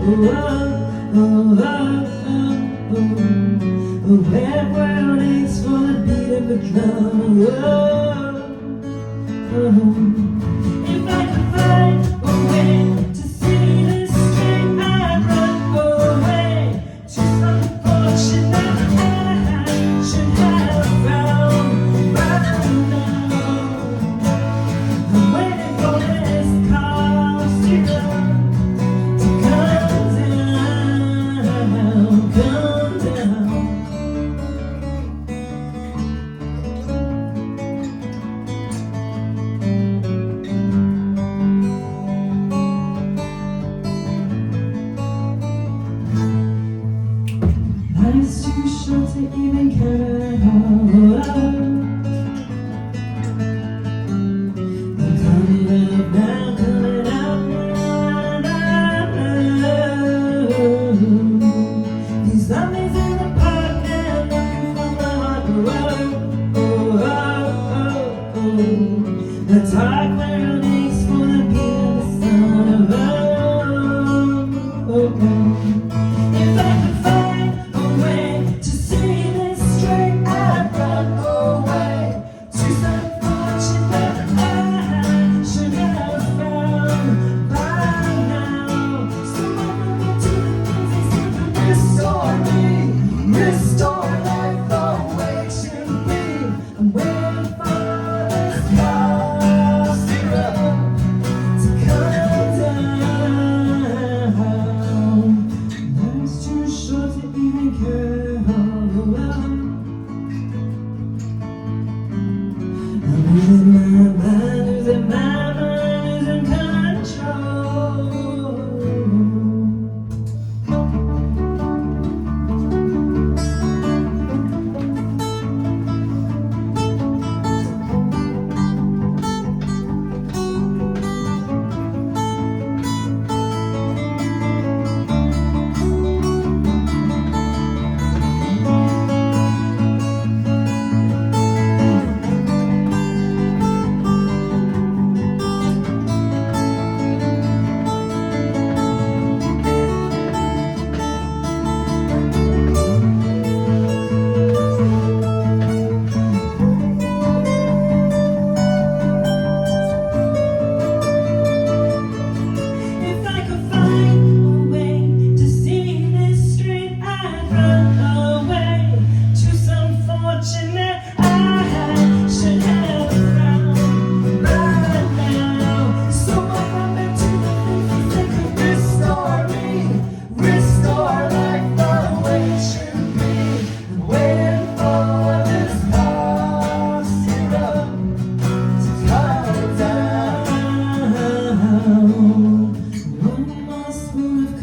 Where world aches for the beat of a drum. If I could find a way to see this string, I'd run away to some fortune that I should have found by now. I'm waiting for this car to come down, come down. Life's too short to even care at all. I'm coming up now, coming up now. These zombies in the park now, looking for my heart. The dark world aches for the beat of the sound of If I could find a way to see this straight, I'd run away to some fortune that I should have found by now. Someone look into the things they restore me, restore life the way it should be. I'm waiting for this car zero to come down. Life's too short to even care. I'm losing my mind, losing my mind, losing control. If I could find a way to see this street, I'd run away to some fortune that I should have found by now. So I run back to the things that could restore me, restore life the way it should be. I'm waiting for this car zero to come down. One more spoon of